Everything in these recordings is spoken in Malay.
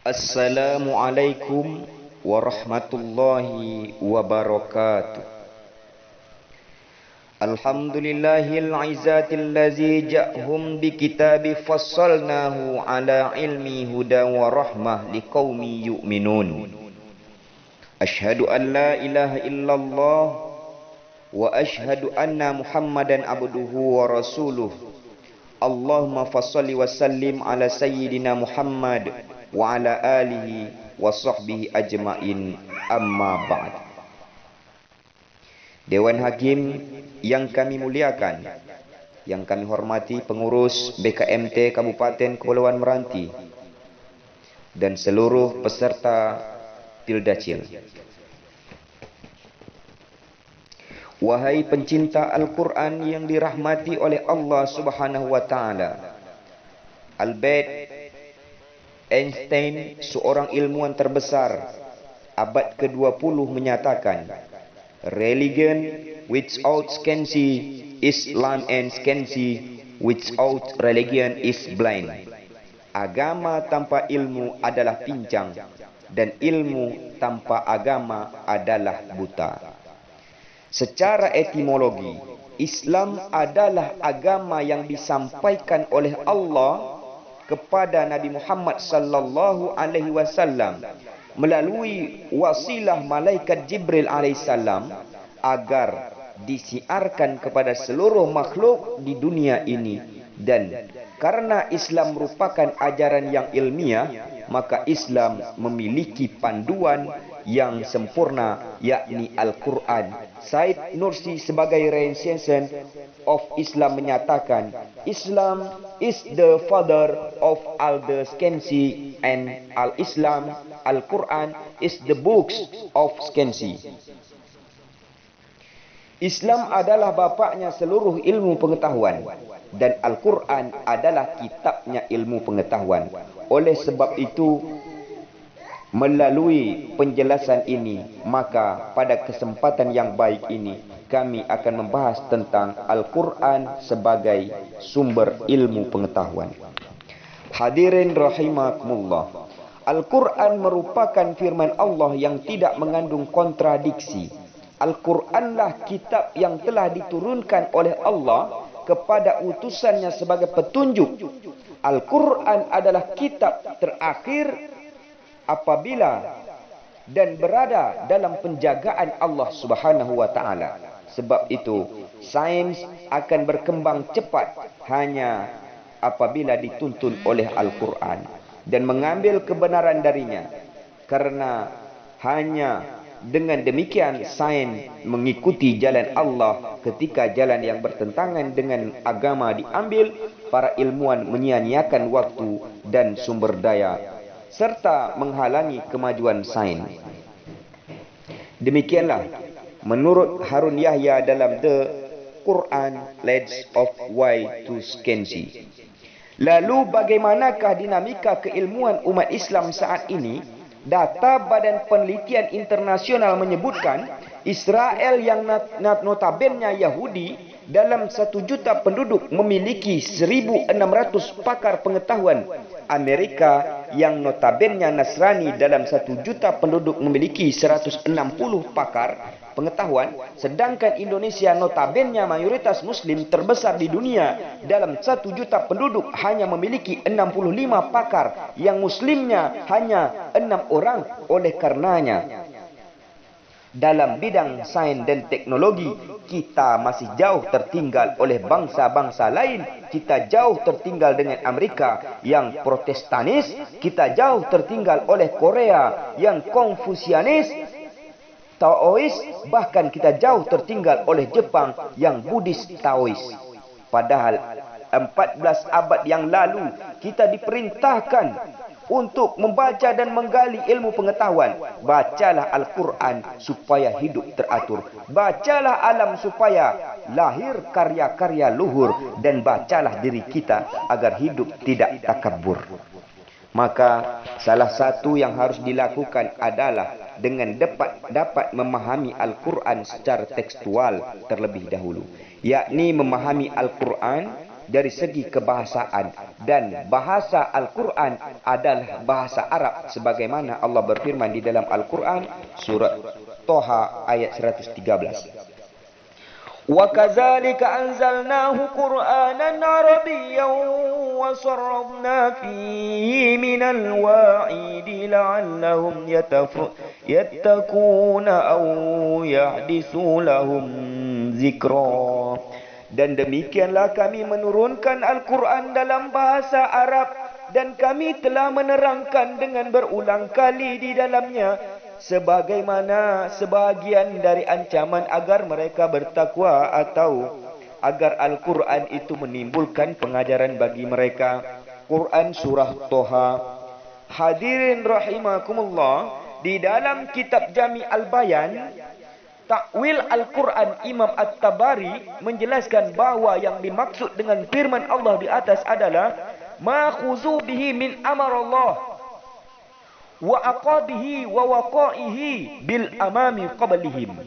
Assalamualaikum warahmatullahi wabarakatuh. Alhamdulillahil izzatil ladzi ja'hum bi kitabi fassalnahu ala ilmi huda wa rahmah liqaumi yu'minun. Asyhadu an la ilaha illallah wa asyhadu anna Muhammadan abduhu wa rasuluh. Allahumma fassalli wa sallim ala sayyidina Muhammad wa ala alihi wa sahbihi ajma'in, amma ba'd. Dewan Hakim yang kami muliakan, yang kami hormati pengurus BKMT Kabupaten Kepulauan Meranti dan seluruh peserta Pildacil. Wahai pencinta Al-Quran yang dirahmati oleh Allah Subhanahu wa taala, Albert Einstein, seorang ilmuwan terbesar abad ke-20, menyatakan, religion without science is lame and science without religion is blind. Agama tanpa ilmu adalah pincang dan ilmu tanpa agama adalah buta. Secara etimologi, Islam adalah agama yang disampaikan oleh Allah kepada Nabi Muhammad sallallahu alaihi wasallam melalui wasilah malaikat Jibril alaihissalam agar disiarkan kepada seluruh makhluk di dunia ini. Dan karena Islam merupakan ajaran yang ilmiah, maka Islam memiliki panduan yang sempurna, yakni Al-Quran. Said Nursi sebagai Renaissance of Islam menyatakan, Islam is the father of all the science, and Al-Islam, Al-Quran is the books of science. Islam adalah bapaknya seluruh ilmu pengetahuan dan Al-Quran adalah kitabnya ilmu pengetahuan. Oleh sebab itu, melalui penjelasan ini, maka pada kesempatan yang baik ini kami akan membahas tentang Al-Quran sebagai sumber ilmu pengetahuan. Hadirin rahimakumullah, Al-Quran merupakan firman Allah yang tidak mengandung kontradiksi. Al-Quranlah kitab yang telah diturunkan oleh Allah kepada utusannya sebagai petunjuk. Al-Quran adalah kitab terakhir apabila dan berada dalam penjagaan Allah Subhanahu wa taala. Sebab itu, sains akan berkembang cepat hanya apabila dituntun oleh Al-Quran dan mengambil kebenaran darinya. Karena hanya dengan demikian sains mengikuti jalan Allah. Ketika jalan yang bertentangan dengan agama diambil, para ilmuwan menyia-nyiakan waktu dan sumber daya serta menghalangi kemajuan sains. Demikianlah menurut Harun Yahya dalam The Quran Leads of Way to Science. Lalu bagaimanakah dinamika keilmuan umat Islam saat ini? Data Badan Penelitian Internasional menyebutkan Israel yang notabene Yahudi dalam 1 juta penduduk memiliki 1.600 pakar pengetahuan. Amerika yang notabene Nasrani dalam 1 juta penduduk memiliki 160 pakar pengetahuan, sedangkan Indonesia notabene mayoritas muslim terbesar di dunia dalam 1 juta penduduk hanya memiliki 65 pakar, yang muslimnya hanya 6 orang. Oleh karenanya, dalam bidang sains dan teknologi, kita masih jauh tertinggal oleh bangsa-bangsa lain. Kita jauh tertinggal dengan Amerika yang Protestanis. Kita jauh tertinggal oleh Korea yang Konfusianis, Taois. Bahkan kita jauh tertinggal oleh Jepang yang Buddhis Taois. Padahal 14 abad yang lalu kita diperintahkan untuk membaca dan menggali ilmu pengetahuan. Bacalah Al-Quran supaya hidup teratur. Bacalah alam supaya lahir karya-karya luhur. Dan bacalah diri kita agar hidup tidak takabur. Maka salah satu yang harus dilakukan adalah dengan dapat memahami Al-Quran secara tekstual terlebih dahulu. Yakni memahami Al-Quran dari segi kebahasaan, dan bahasa Al-Quran adalah bahasa Arab sebagaimana Allah berfirman di dalam Al-Quran surat Toha ayat 113. Wa kadzalika anzalnahu Qur'anan Arabiyyan wa sarrafna fihi minal wa'idi la'allahum yattaquna aw yahdithu lahum zikra. Dan demikianlah kami menurunkan Al-Quran dalam bahasa Arab, dan kami telah menerangkan dengan berulang kali di dalamnya sebagaimana sebahagian dari ancaman agar mereka bertakwa, atau agar Al-Quran itu menimbulkan pengajaran bagi mereka. Quran surah Toha. Hadirin rahimakumullah, di dalam kitab Jami' Al-Bayan Takwil Al-Quran, Imam At-Tabari menjelaskan bahawa yang dimaksud dengan firman Allah di atas adalah ma khuzu bihi min amarallah wa aqabihi wa waqaihi bil amami qablihim.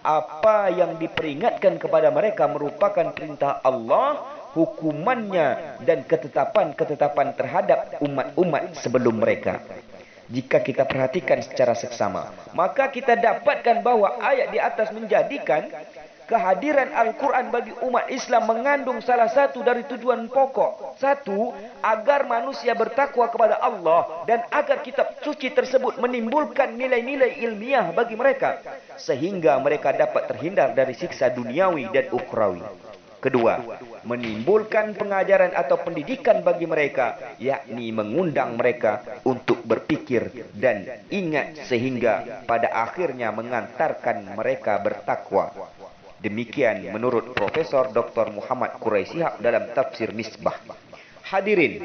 Apa yang diperingatkan kepada mereka merupakan perintah Allah, hukumannya dan ketetapan-ketetapan terhadap umat-umat sebelum mereka. Jika kita perhatikan secara seksama, maka kita dapatkan bahawa ayat di atas menjadikan kehadiran Al-Quran bagi umat Islam mengandung salah satu dari tujuan pokok. Satu, agar manusia bertakwa kepada Allah, dan agar kitab suci tersebut menimbulkan nilai-nilai ilmiah bagi mereka, sehingga mereka dapat terhindar dari siksa duniawi dan ukhrawi. Kedua, menimbulkan pengajaran atau pendidikan bagi mereka, yakni mengundang mereka untuk berpikir dan ingat, sehingga pada akhirnya mengantarkan mereka bertakwa. Demikian menurut Profesor Dr. Muhammad Quraisy dalam tafsir Misbah. Hadirin,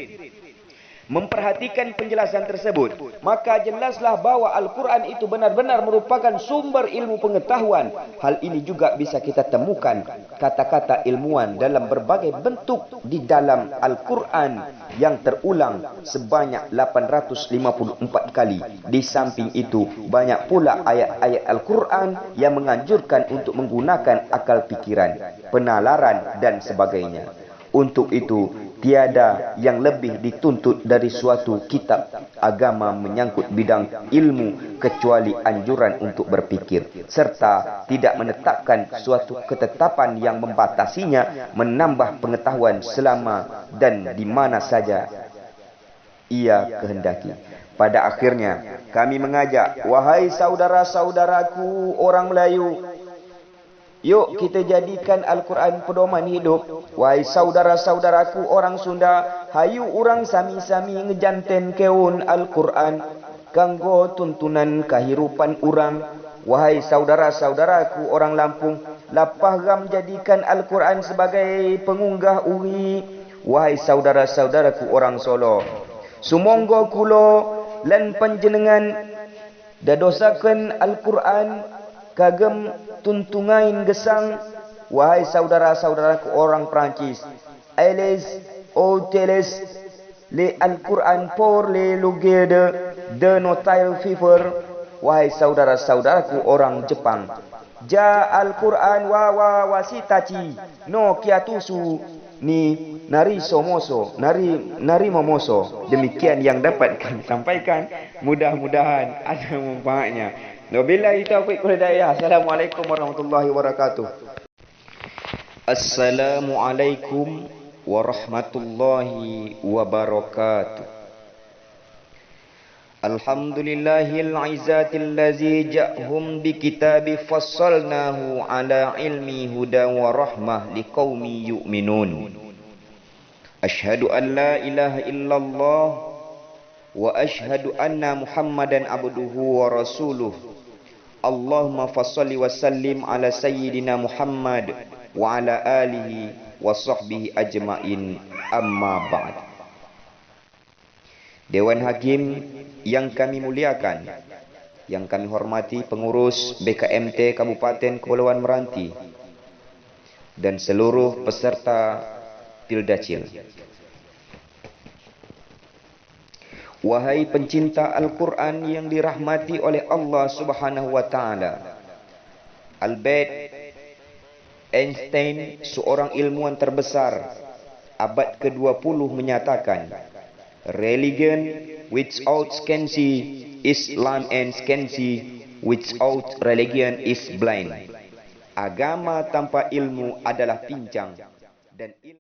memperhatikan penjelasan tersebut, maka jelaslah bahawa Al-Quran itu benar-benar merupakan sumber ilmu pengetahuan. Hal ini juga bisa kita temukan kata-kata ilmuwan dalam berbagai bentuk di dalam Al-Quran yang terulang sebanyak 854 kali. Di samping itu, banyak pula ayat-ayat Al-Quran yang menganjurkan untuk menggunakan akal pikiran, penalaran dan sebagainya. Untuk itu, tiada yang lebih dituntut dari suatu kitab agama menyangkut bidang ilmu kecuali anjuran untuk berpikir, serta tidak menetapkan suatu ketetapan yang membatasinya, menambah pengetahuan selama dan di mana saja ia kehendaki. Pada akhirnya, kami mengajak, wahai saudara-saudaraku orang Melayu, yuk kita jadikan Al-Quran pedoman hidup. Wahai saudara-saudaraku orang Sunda, hayu orang sami-sami ngejanten keun Al-Quran kanggo tuntunan kehidupan orang. Wahai saudara-saudaraku orang Lampung, lapah gam jadikan Al-Quran sebagai pengunggah uri. Wahai saudara-saudaraku orang Solo, sumonggo kulo lan panjenengan dadosaken Al-Quran kagem tuntungain gesang. Wahai saudara-saudaraku orang Perancis, Ales Oteles le Al-Quran por le lugue de notile fever. Wahai saudara-saudaraku orang Jepang, ja Al-Quran wa wasitachi no kiatusu ni nari somoso nari momoso. Demikian yang dapat kami sampaikan, mudah-mudahan ada manfaatnya. Wabillahi taufiq wal hidayah. Assalamualaikum warahmatullahi wabarakatuh. Assalamualaikum warahmatullahi wabarakatuh. Alhamdulillahil izzatil ladzi ja'hum bi kitabi fassalnahu ala ilmi huda wa rahmah liqaumi yu'minun. Asyhadu an la ilaha illallah wa asyhadu anna Muhammadan abduhu wa rasuluh. Allahumma fassalli wa sallim ala sayyidina Muhammad wa ala alihi wa sahbihi ajma'in, amma ba'd. Dewan Hakim yang kami muliakan, yang kami hormati pengurus BKMT Kabupaten Kepulauan Meranti dan seluruh peserta Pildacil. Wahai pencinta Al-Quran yang dirahmati oleh Allah Subhanahu wa Ta'ala, Albert Einstein, seorang ilmuwan terbesar abad ke-20 menyatakan, religion without scanty is lame and scanty without religion is blind. Agama tanpa ilmu adalah pincang dan ilmu